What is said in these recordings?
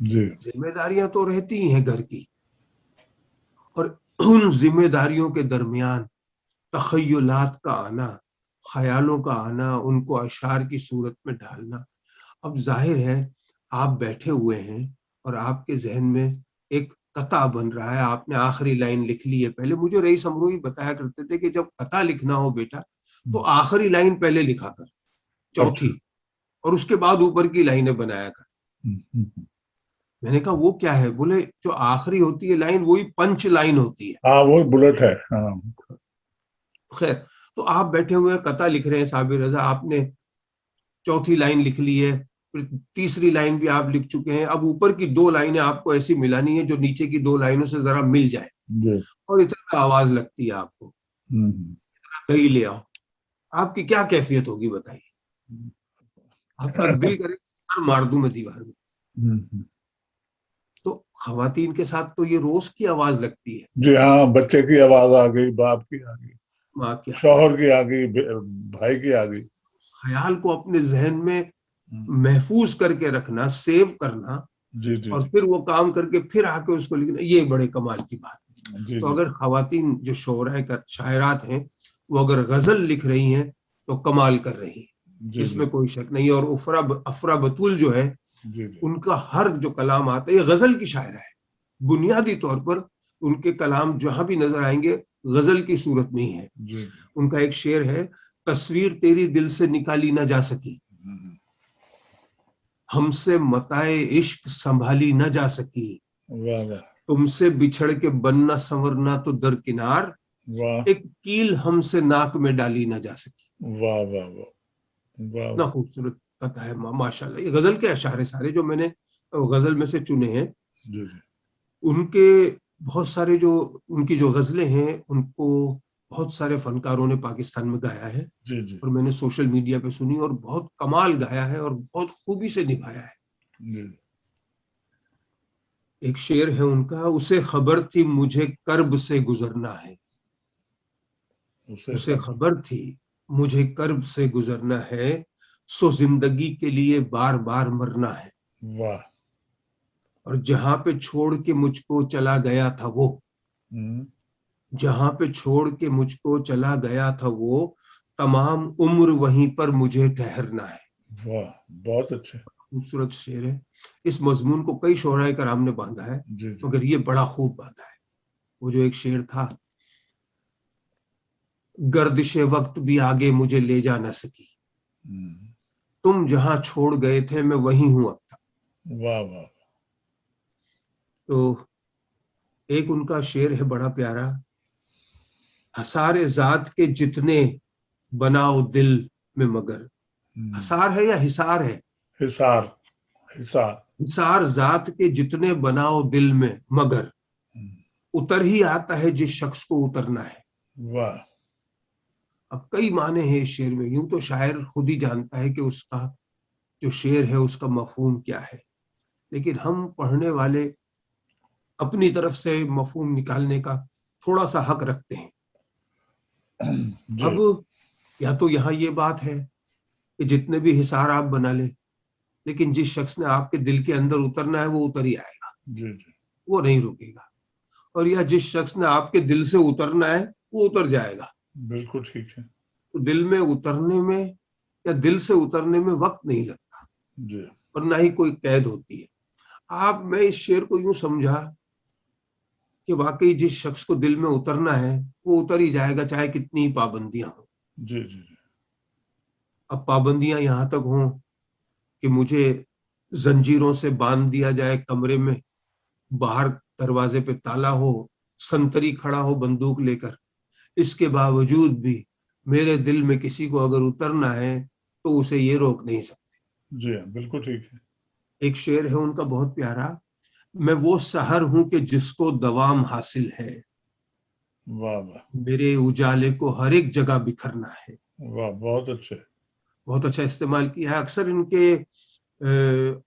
جی ذمہ داریاں تو رہتی ہی ہیں گھر کی، اور ان ذمہ داریوں کے درمیان تخیلات کا آنا، خیالوں کا آنا، ان کو اشعار کی صورت میں ڈھالنا. اب ظاہر ہے آپ بیٹھے ہوئے ہیں اور آپ کے ذہن میں ایک قطع بن رہا ہے، آپ نے آخری لائن لکھ لی ہے. پہلے مجھے رئیس امروہی بتایا کرتے تھے کہ جب قطع لکھنا ہو بیٹا تو آخری لائن پہلے لکھا کر، چوتھی، اور اس کے بعد اوپر کی لائنیں بنایا کر. میں نے کہا وہ کیا ہے؟ بولے جو آخری ہوتی ہے لائن وہی پنچ لائن ہوتی ہے. ہاں وہ بلٹ ہے. ہاں خیر، تو آپ بیٹھے ہوئے قطع لکھ رہے ہیں صابر رضا، آپ نے چوتھی لائن لکھ لی ہے، پھر تیسری لائن بھی آپ لکھ چکے ہیں. اب اوپر کی دو لائنیں آپ کو ایسی ملانی ہے جو نیچے کی دو لائنوں سے ذرا مل جائے، جی. اور اتنا آواز لگتی ہے آپ کو، دہی لے آؤ. آپ کی کیا کیفیت ہوگی بتائیے؟ آپ کا دل کرے سر مار دوں میں دیوار میں. تو خواتین کے ساتھ تو یہ روز کی آواز لگتی ہے. جی ہاں، بچے کی آواز آ گئی، باپ کی آ گئی، ماں کی شوہر کی آ گئی، بھائی کی آ گئی. خیال کو اپنے ذہن میں محفوظ کر کے رکھنا، سیو کرنا، جی جی اور پھر وہ کام کر کے پھر آ کے اس کو لکھنا، یہ بڑے کمال کی بات ہے. جی تو جی اگر خواتین جو شاعرات ہیں وہ اگر غزل لکھ رہی ہیں تو کمال کر رہی ہیں، جی اس جی میں کوئی شک نہیں. اور افرا بتول جو ہے جی جی ان کا ہر جو کلام آتا ہے یہ غزل کی شاعرہ ہے. بنیادی طور پر ان کے کلام جہاں بھی نظر آئیں گے غزل کی صورت میں ہی ہے. جی ان کا ایک شعر ہے، تصویر تیری دل سے نکالی نہ جا سکی، ہم سے متاع عشق سنبھالی نہ جا سکی، واہ واہ تم سے بچھڑ کے بننا سنورنا تو درکنار، واہ ایک کیل ہم سے ناک میں ڈالی نہ جا سکی. واہ واہ واہ واہ اتنا خوبصورت قطع ہے ماشاء اللہ. یہ غزل کے اشعار سارے جو میں نے غزل میں سے چنے ہیں، جی جی ان کے بہت سارے جو ان کی جو غزلیں ہیں ان کو بہت سارے فنکاروں نے پاکستان میں گایا ہے، جی جی اور میں نے سوشل میڈیا پہ سنی اور بہت کمال گایا ہے اور بہت خوبی سے نبھایا ہے. جی. ایک شعر ہے ان کا، اسے خبر تھی مجھے کرب سے گزرنا ہے، اسے خبر تھی مجھے کرب سے گزرنا ہے، سو زندگی کے لیے بار بار مرنا ہے. واہ. اور جہاں پہ چھوڑ کے مجھ کو چلا گیا تھا وہ، جہاں پہ چھوڑ کے مجھ کو چلا گیا تھا وہ، تمام عمر وہیں پر مجھے ٹھہرنا ہے. واہ بہت اچھے. خوبصورت شعر ہے. اس مضمون کو کئی شعراء کرام نے باندھا ہے، جی جی مگر یہ بڑا خوب باندھا ہے. وہ جو ایک شعر تھا، گردش وقت بھی آگے مجھے لے جا نہ سکی، تم جہاں چھوڑ گئے تھے میں وہیں ہوں اب تک. واہ واہ. تو ایک ان کا شعر ہے بڑا پیارا، حصار ذات کے جتنے بناؤ دل میں مگر، حصار ہے یا حصار ہے؟ حصار. حصار. حصار ذات کے جتنے بناؤ دل میں مگر، اتر ہی آتا ہے جس شخص کو اترنا ہے. واہ. اب کئی معنی ہیں اس شعر میں، یوں تو شاعر خود ہی جانتا ہے کہ اس کا جو شعر ہے اس کا مفہوم کیا ہے، لیکن ہم پڑھنے والے اپنی طرف سے مفہوم نکالنے کا تھوڑا سا حق رکھتے ہیں. جی اب یا تو یہاں یہ بات ہے کہ جتنے بھی حصار آپ بنا لیں، لیکن جس شخص نے آپ کے دل کے اندر اترنا ہے وہ اتر ہی آئے گا، جی جی وہ نہیں رکے گا. اور یا جس شخص نے آپ کے دل سے اترنا ہے وہ اتر جائے گا. بالکل ٹھیک ہے. تو دل میں اترنے میں یا دل سے اترنے میں وقت نہیں لگتا، جی اور نہ ہی کوئی قید ہوتی ہے. میں اس شعر کو یوں سمجھا کہ واقعی جس شخص کو دل میں اترنا ہے وہ اتر ہی جائے گا، چاہے کتنی پابندیاں ہوں. جی جی جی اب پابندیاں یہاں تک ہوں کہ مجھے زنجیروں سے باندھ دیا جائے کمرے میں، باہر دروازے پہ تالا ہو، سنتری کھڑا ہو بندوق لے کر، اس کے باوجود بھی میرے دل میں کسی کو اگر اترنا ہے تو اسے یہ روک نہیں سکتے. جی بالکل ٹھیک ہے. ایک شعر ہے ان کا بہت پیارا، میں وہ سحر ہوں کہ جس کو دوام حاصل ہے، واہ واہ میرے اجالے کو ہر ایک جگہ بکھرنا ہے. واہ بہت اچھے. بہت اچھا استعمال کیا ہے. اکثر ان کے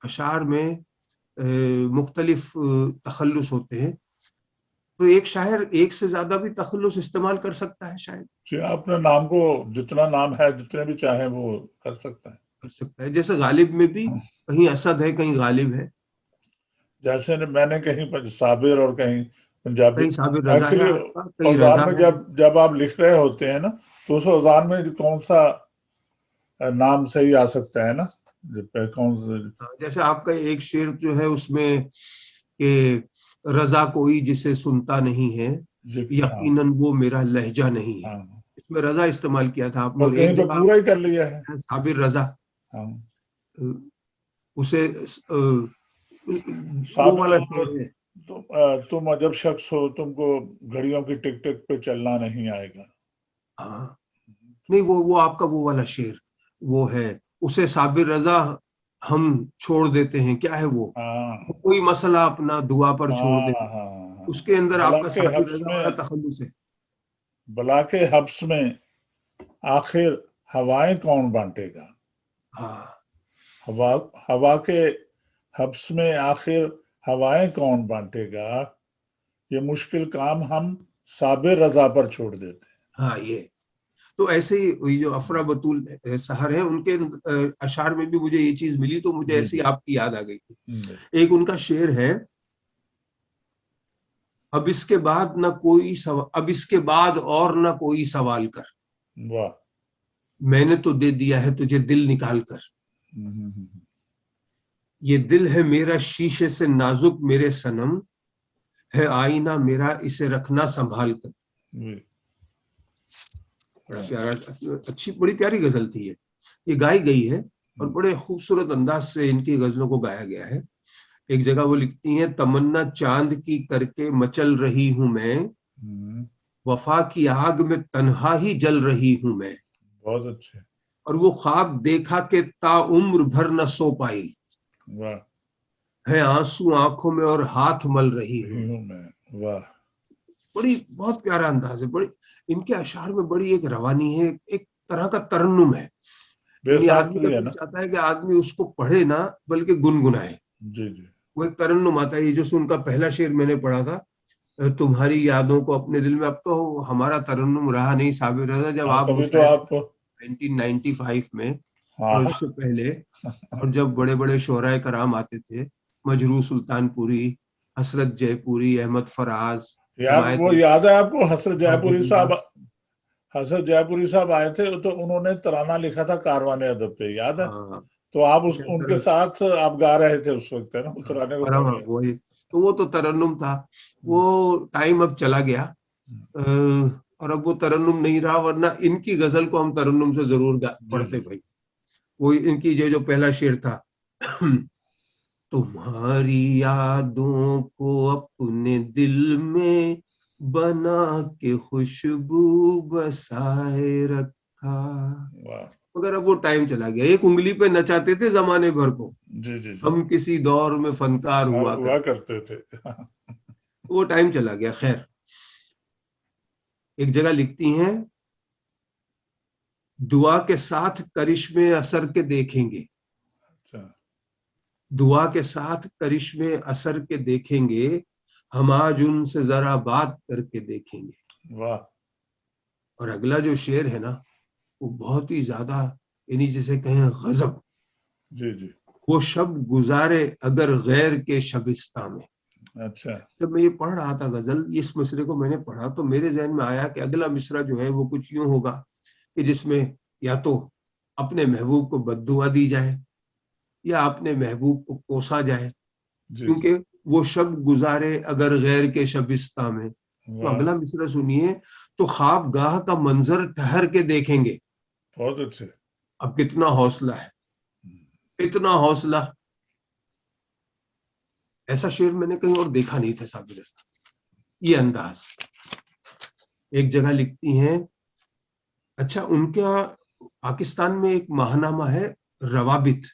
اشعار میں مختلف تخلص ہوتے ہیں، تو ایک شاعر ایک سے زیادہ بھی تخلص استعمال کر سکتا ہے شاید. جی اپنے نام کو جتنا نام ہے جتنے بھی چاہیں وہ کر سکتا ہے. کر سکتا ہے. جیسے غالب میں بھی کہیں اسد ہے کہیں غالب ہے. جیسے میں نے کہیں صابر اور کہیں پنجابی. کئی صابر رضا ہے ایکچولی آپ کا، کئی اوزان رضا میں ہے. جب آپ لکھ رہے ہوتے ہیں نا تو اس اوزان میں کون سا نام صحیح آ سکتا ہے نا, کون سا؟ جیسے آپ کا ایک شعر جو ہے اس میں کہ رضا کوئی جسے سنتا نہیں ہے ہاں یقیناً وہ میرا لہجہ نہیں ہے. ہاں, اس میں رضا استعمال کیا تھا آپ نے، اور اور کہیں ایک پہ جگہ پورا ہی کر لیا ہے. صابر رضا ہاں, اسے وہ صابر والا شعر ہے. تم عجب شخص ہو, تم کو گھڑیوں کی ٹک ٹک پہ چلنا نہیں آئے گا. ہاں نہیں، وہ آپ کا وہ والا شعر وہ ہے، اسے صابر رضا ہم چھوڑ دیتے ہیں، کیا ہے وہ ہاں کوئی مسئلہ اپنا دعا پر چھوڑ ہاں دیتے ہیں. ہاں, اس کے اندر آپ بلا کا کے صابر حبس رضا میں, والا تخلص ہے. بلا کے حبس میں آخر ہوائیں کون بانٹے گا. ہاں ہوا کے حبس میں آخر ہوائیں کون بانٹے گا, یہ مشکل کام ہم صابر رضا پر چھوڑ دیتے ہیں. ہاں یہ تو ایسے ہی جو افرا بطول سحر ہیں ان کے اشعار میں بھی مجھے یہ چیز ملی تو مجھے جی ایسی جی آپ کی یاد آ گئی تھی. جی. ایک ان کا شعر ہے، اب اس کے بعد نہ کوئی اب اس کے بعد اور نہ کوئی سوال کر، واہ. میں نے تو دے دیا ہے تجھے دل نکال کر، یہ دل ہے میرا شیشے سے نازک میرے صنم، ہے آئینہ میرا اسے رکھنا سنبھال کر. پیارا، اچھی بڑی پیاری غزل تھی یہ گائی گئی ہے اور بڑے خوبصورت انداز سے ان کی غزلوں کو گایا گیا ہے. ایک جگہ وہ لکھتی ہیں، تمنا چاند کی کر کے مچل رہی ہوں میں، وفا کی آگ میں تنہا ہی جل رہی ہوں میں، بہت اچھے. اور وہ خواب دیکھا کہ تا عمر بھر نہ سو پائی، واہ. ہے آنسو آنکھوں میں اور ہاتھ مل رہی ہوں. میں واہ. بڑی بہت پیارا انداز ہے. بڑی ان کے اشعار میں بڑی ایک روانی ہے، ایک طرح کا ترنم ہے. بے یعنی ساخت آدمی کا بھی ہے دل نا. چاہتا ہے کہ آدمی اس کو پڑھے نہ بلکہ گنگنائے. جی جی. وہ ایک ترنم آتا ہے. یہ جو ان کا پہلا شعر میں نے پڑھا تھا، تمہاری یادوں کو اپنے دل میں، اب تو ہمارا ترنم رہا نہیں صابر رضا، جب ہاں آپ کبھی تو مساعد آپ. 1995 میں ہاں اور اس سے پہلے، اور جب بڑے بڑے شعراء کرام آتے تھے، مجروح سلطان پوری، حسرت جے پوری، احمد فراز، یار وہ یاد ہے آپ کو حسرت جے پوری صاحب, عباس. حسرت جے پوری صاحب آئے تھے تو انہوں نے ترانہ لکھا تھا کاروان ادب پہ, یاد ہے؟ ہاں تو آپ ان کے ساتھ آپ گا رہے تھے اس وقت, ہے نا, اس ترانے کو پڑھ رہے وہی تو وہ تو ترنم تھا. وہ ٹائم اب چلا گیا اور اب وہ ترنم نہیں رہا، ورنہ ان کی غزل کو ہم ترنم سے ضرور جی پڑھتے جی. بھائی. وہ ان کی جو پہلا شعر تھا، تمہاری یادوں کو اپنے دل میں بنا کے خوشبو بسائے رکھا، واہ. مگر اب وہ ٹائم چلا گیا. ایک انگلی پہ نچاتے تھے زمانے بھر کو، جی جی جی. ہم کسی دور میں فنکار ہوا ہوا کرتے تھے. وہ ٹائم چلا گیا. خیر، ایک جگہ لکھتی ہیں، دعا کے ساتھ کرشمے اثر کے دیکھیں گے، اچھا. دعا کے ساتھ کرشمے اثر کے دیکھیں گے، ہم آج ان سے ذرا بات کر کے دیکھیں گے. واہ. اور اگلا جو شعر ہے نا وہ بہت ہی زیادہ، یعنی جسے کہیں غضب. جی جی. وہ شب گزارے اگر غیر کے شبستہ میں. اچھا. جب میں یہ پڑھ رہا تھا غزل، اس مصرے کو میں نے پڑھا تو میرے ذہن میں آیا کہ اگلا مصرع جو ہے وہ کچھ یوں ہوگا کہ جس میں یا تو اپنے محبوب کو بد دعا دی جائے یا اپنے محبوب کو کوسا جائے، جی جی. کیونکہ وہ شب گزارے اگر غیر کے شبستہ میں. تو واہ. اگلا مصرع سنیے، تو خواب گاہ کا منظر ٹھہر کے دیکھیں گے. بہت اچھے. اب کتنا حوصلہ ہے، اتنا حوصلہ. ایسا شعر میں نے کہیں اور دیکھا نہیں تھا صابر. یہ انداز. ایک جگہ لکھتی ہیں، اچھا ان کا پاکستان میں ایک ماہنامہ ہے روابط،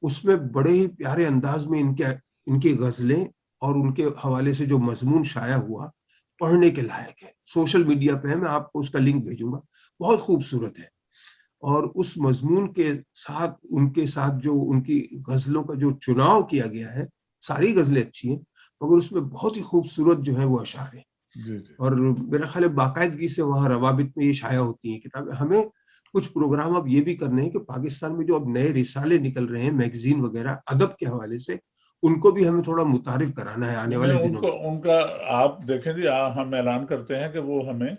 اس میں بڑے ہی پیارے انداز میں ان کی غزلیں اور ان کے حوالے سے جو مضمون شائع ہوا پڑھنے کے لائق ہے. سوشل میڈیا پہ ہے، میں آپ کو اس کا لنک بھیجوں گا. بہت خوبصورت ہے. اور اس مضمون کے ساتھ ان کے ساتھ جو ان کی غزلوں کا جو چناؤ کیا گیا ہے، ساری غزلیں اچھی ہیں مگر اس میں بہت ہی خوبصورت جو ہے وہ اشعار ہیں. جی جی. اور میرا خیال ہے باقاعدگی سے وہاں روابط میں یہ شائع ہوتی ہیں کتابیں. ہمیں کچھ پروگرام اب یہ بھی کرنے ہیں کہ پاکستان میں جو اب نئے رسالے نکل رہے ہیں میگزین وغیرہ ادب کے حوالے سے، ان کو بھی ہمیں تھوڑا متعارف کرانا ہے آنے والے دنوں میں. ان کا آپ دیکھیں جی، ہم اعلان کرتے ہیں کہ وہ ہمیں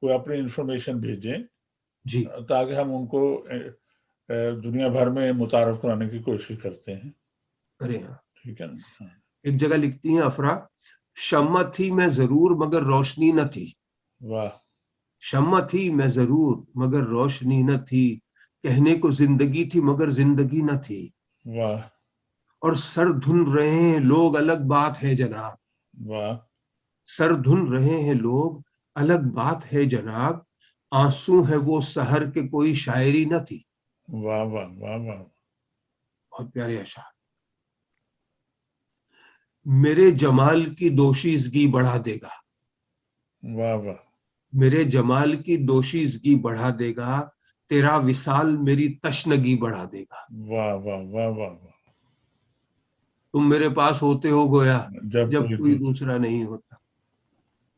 کوئی اپنی انفارمیشن بھیجیں جی تاکہ ہم ان کو دنیا بھر میں متعارف کرانے کی کوشش کرتے ہیں. کریں. ہاں ٹھیک ہے نا. ہاں. ایک جگہ لکھتی ہیں افرا، شمع تھی میں ضرور مگر روشنی نہ تھی. واہ. شمع تھی میں ضرور مگر روشنی نہ تھی، کہنے کو زندگی تھی مگر زندگی نہ تھی. واہ. اور سر دھن رہے ہیں لوگ الگ بات ہے جناب. واہ. سر دھن رہے ہیں لوگ الگ بات ہے جناب، آنسو ہے وہ سحر کے کوئی شاعری نہ تھی. واہ واہ واہ واہ. بہت پیارے اشعار. میرے جمال کی دوشیزگی بڑھا دے گا. واہ واہ. میرے جمال کی دوشیزگی بڑھا دے گا، تیرا وصال میری تشنگی بڑھا دے گا. واہ واہ واہ واہ واہ. تم میرے پاس ہوتے ہو گویا جب کوئی کوئی دوسرا نہیں ہوتا.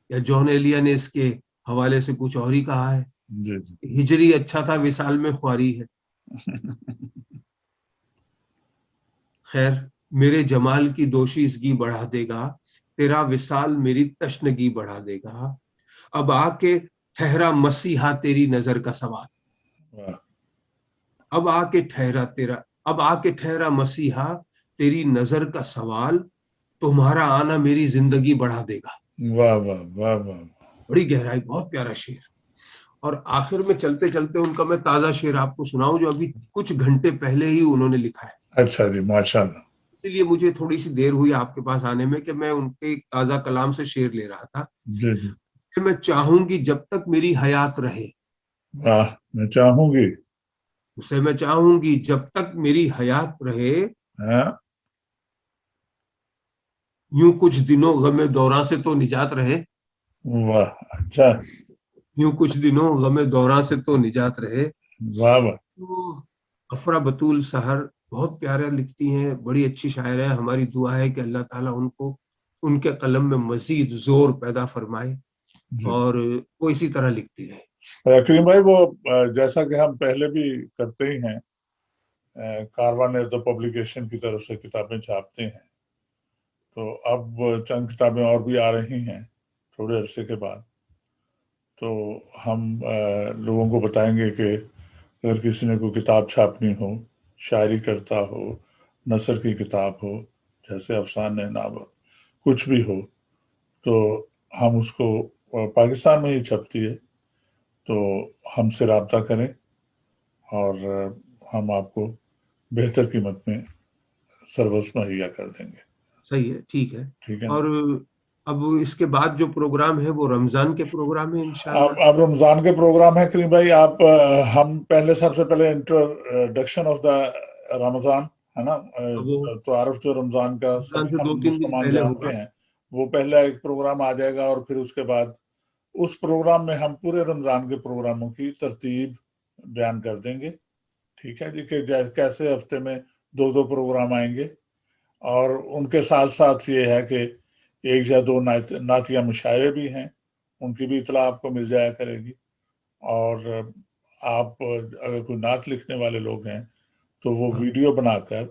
یا جان ایلیا نے اس کے حوالے سے کچھ اور ہی کہا ہے، جی جی. ہجری اچھا تھا وصال میں خواری ہے. خیر، میرے جمال کی دوشیزگی بڑھا دے گا، تیرا وصال میری تشنگی بڑھا دے گا. اب آ کے ٹھہرا مسیحا تیری نظر کا سوال. واہ. اب آ کے ٹھہرا مسیحا تیری نظر کا سوال، تمہارا آنا میری زندگی بڑھا دے گا. واہ واہ واہ واہ. بڑی گہرائی، بہت پیارا شعر. اور آخر میں چلتے چلتے ان کا میں تازہ شعر آپ کو سناؤں جو ابھی کچھ گھنٹے پہلے ہی انہوں نے لکھا ہے. اچھا جی، ماشاء اللہ. اسی لیے مجھے تھوڑی سی دیر ہوئی آپ کے پاس آنے میں کہ میں ان کے تازہ کلام سے شعر لے رہا تھا. جی جی. کہ میں چاہوں گی جب تک میری حیات رہے. واہ. میں چاہوں گی. اسے میں چاہوں گی جب تک میری حیات رہے، ہاں. یوں کچھ دنوں غم دوراں سے تو نجات رہے. واہ. اچھا. یوں کچھ دنوں غم دوراں سے تو نجات رہے. واہ واہ. تو افرا بطول سحر بہت پیارا لکھتی ہیں، بڑی اچھی شاعر ہے. ہماری دعا ہے کہ اللہ تعالیٰ ان کو ان کے قلم میں مزید زور پیدا فرمائے جی. اور وہ اسی طرح لکھتی رہے. کریم بھائی، وہ جیسا کہ ہم پہلے بھی کرتے ہی ہیں، کاروان پبلیکیشن کی طرف سے کتابیں چھاپتے ہیں، تو اب چند کتابیں اور بھی آ رہی ہیں تھوڑے عرصے کے بعد. تو ہم لوگوں کو بتائیں گے کہ اگر کسی نے کوئی کتاب چھاپنی ہو، شاعری کرتا ہو، نثر کی کتاب ہو، جیسے افسانے، ناول، کچھ بھی ہو، تو ہم اس کو، پاکستان میں ہی چھپتی ہے، تو ہم سے رابطہ کریں اور ہم آپ کو بہتر قیمت میں سروس مہیا کر دیں گے. صحیح ہے، ٹھیک ہے. ٹھیک ہے. اور اب اس کے بعد جو پروگرام ہے وہ رمضان کے پروگرام ہے انشاءاللہ. اب رمضان کے پروگرام ہے کریم بھائی. آپ ہم سب سے پہلے انٹروڈکشن آف دا رمضان ہے نا، وہ تو عارف جو رمضان کا رمضان سب سے ہم 2-3 دن مسلمان پہلے ہوگا. جانتے ہیں، وہ پہلا ایک پروگرام آ جائے گا، اور پھر اس کے بعد اس پروگرام میں ہم پورے رمضان کے پروگراموں کی ترتیب بیان کر دیں گے. ٹھیک ہے جی، کہ کیسے ہفتے میں 2 پروگرام آئیں گے، اور ان کے ساتھ ساتھ یہ ہے کہ 1 یا 2 نعتیہ مشاعرے بھی ہیں، ان کی بھی اطلاع آپ کو مل جایا کرے گی. اور آپ اگر کوئی نعت لکھنے والے لوگ ہیں تو وہ ویڈیو بنا کر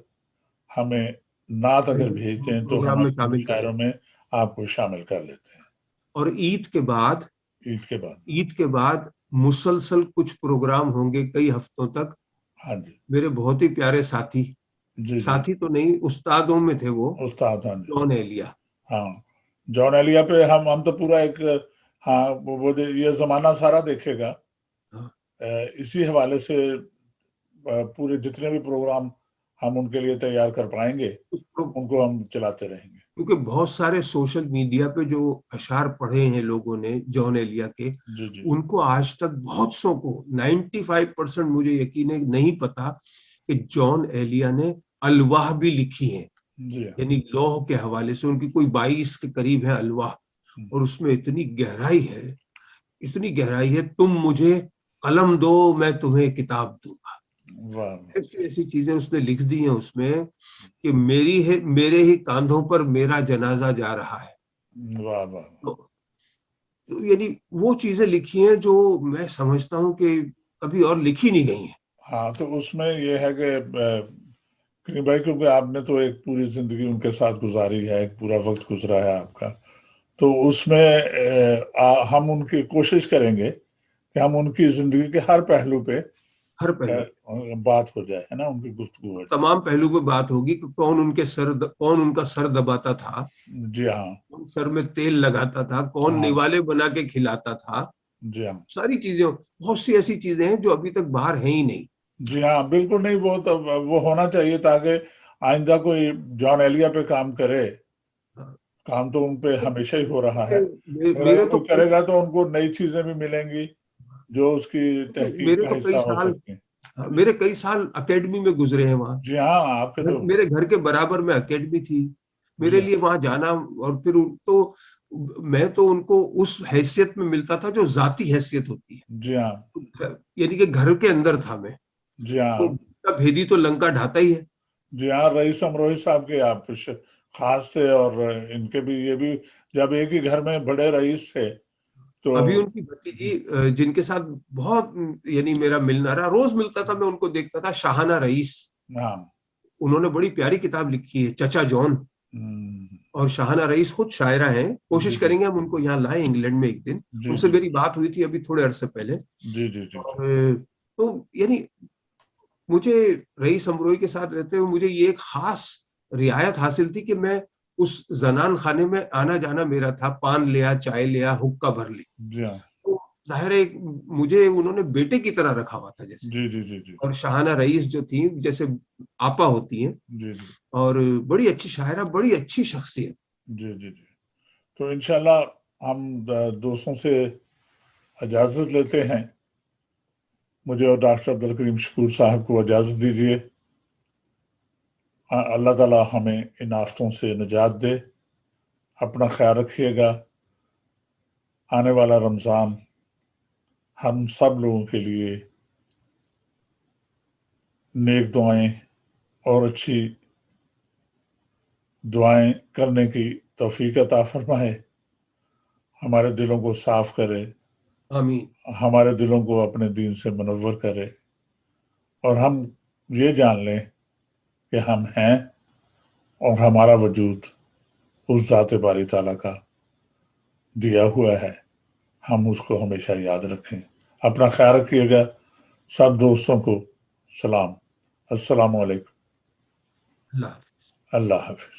ہمیں نعت اگر بھیجتے ہیں تو ہم پروگرام میں اپنے شامل کریں. مشاعروں میں آپ کو شامل کر لیتے ہیں. اور عید کے بعد مسلسل کچھ پروگرام ہوں گے کئی ہفتوں تک. ہاں جی. میرے بہت ہی پیارے ساتھی، جی جی. ساتھی تو نہیں، استادوں میں تھے وہ، استاد. ہاں جی. جان ایلیا. ہاں، جان ایلیا پہ ہم تو پورا ایک، ہاں، وہ یہ زمانہ سارا دیکھے گا. اسی حوالے سے پورے جتنے بھی پروگرام ہم ان کے لیے تیار کر پائیں گے ان کو ہم چلاتے رہیں گے. کیونکہ بہت سارے سوشل میڈیا پہ جو اشعار پڑھے ہیں لوگوں نے جان ایلیا کے، جی جی. ان کو آج تک بہت سو کو 95% مجھے یقین ہے نہیں پتا کہ جان ایلیا نے الواح بھی لکھی ہیں. جی. یعنی لوح کے حوالے سے ان کی کوئی 22 کے قریب ہے الواح، اور اس میں اتنی گہرائی ہے. تم مجھے قلم دو میں تمہیں کتاب دوں گا. ایسی چیزیں اس نے لکھ دی ہیں اس میں کہ میرے ہی کاندھوں پر میرا جنازہ جا رہا ہے. واہ واہ. تو یعنی وہ چیزیں لکھی ہیں جو میں سمجھتا ہوں کہ کبھی اور لکھی نہیں گئی ہیں. ہاں، تو اس میں یہ ہے کہ کریم بھائی کیونکہ آپ نے تو ایک پوری زندگی ان کے ساتھ گزاری ہے، ایک پورا وقت گزرا ہے آپ کا، تو اس میں ہم ان کی کوشش کریں گے کہ ہم ان کی زندگی کے ہر پہلو پہ ہر پہلو بات ہو جائے، ہے نا، ان کی گفتگو ہو جائے۔ تمام پہلو پہ بات ہوگی کہ کون ان کا سر دباتا تھا، جی ہاں، کون سر میں تیل لگاتا تھا، کون ہاں نیوالے بنا کے کھلاتا تھا، جی ہاں، ساری چیزیں، بہت سی ایسی چیزیں ہیں جو ابھی تک باہر ہیں ہی نہیں۔ جی ہاں بالکل نہیں، وہ ہونا چاہیے تاکہ آئندہ کوئی جان ایلیا پہ کام کرے، کام تو ان پہ ہمیشہ ہی ہو رہا ہے، اگر میرے تو کوئی کرے گا تو ان کو نئی چیزیں بھی ملیں گی جو اس کی تحقیق میرے کا تو حصہ کئی ہو سال سکتی ہیں۔ میرے کئی سال اکیڈمی میں گزرے ہیں وہاں، جی ہاں، آپ کے تو میرے گھر کے برابر میں اکیڈمی تھی، جی میرے ہاں، لیے وہاں جانا، اور پھر تو میں تو ان کو اس حیثیت میں ملتا تھا جو ذاتی حیثیت ہوتی جی ہاں، ہے، یعنی کہ گھر کے اندر تھا میں، جی ہاں، تو بھیدی تو لنکا ڈھاتا ہی ہے۔ جی ہاں، رئیس امروہی صاحب کے آپ خاص تھے، اور ان کے بھی، یہ بھی جب ایک ہی گھر میں بڑے رئیس تھے تو ابھی ان کی بھتیجی جن کے ساتھ بہت یعنی میرا ملنا رہا، روز ملتا تھا، میں ان کو دیکھتا تھا، شاہانہ رئیس، ہاں، انہوں نے بڑی پیاری کتاب لکھی ہے، چچا جون، ہم، اور شاہانہ رئیس خود شاعرہ ہیں، جی کوشش جی کریں گے ہم ان کو یہاں لائیں انگلینڈ میں ایک دن، جی ان سے جی میری بات ہوئی تھی ابھی تھوڑے عرصے پہلے، جی جی جی اور تو یعنی مجھے رئیس امروہی کے ساتھ رہتے ہوئے مجھے یہ ایک خاص رعایت حاصل تھی کہ میں اس زنان خانے میں آنا جانا میرا تھا، پان لیا، چائے لیا، حقہ بھر لی، جی ہاں، تو ظاہر ہے مجھے انہوں نے بیٹے کی طرح رکھا ہوا تھا جیسے، جی جی جی جی اور شاہانہ رئیس جو تھی جیسے آپا ہوتی ہیں، جی جی اور بڑی اچھی شاعرہ، بڑی اچھی شخصیت۔ جی جی جی، تو انشاءاللہ ہم دوستوں سے اجازت لیتے ہیں، مجھے اور ڈاکٹر عبدالکریم شکور صاحب کو اجازت دیجیے، اللہ تعالی ہمیں ان آفتوں سے نجات دے، اپنا خیال رکھیے گا، آنے والا رمضان ہم سب لوگوں کے لیے نیک دعائیں اور اچھی دعائیں کرنے کی توفیق عطا فرمائے، ہمارے دلوں کو صاف کرے، آمین۔ ہمارے دلوں کو اپنے دین سے منور کرے، اور ہم یہ جان لیں کہ ہم ہیں اور ہمارا وجود اس ذات باری تعالیٰ کا دیا ہوا ہے، ہم اس کو ہمیشہ یاد رکھیں۔ اپنا خیال رکھیے گا، سب دوستوں کو سلام، السلام علیکم، اللہ حافظ۔ اللہ حافظ۔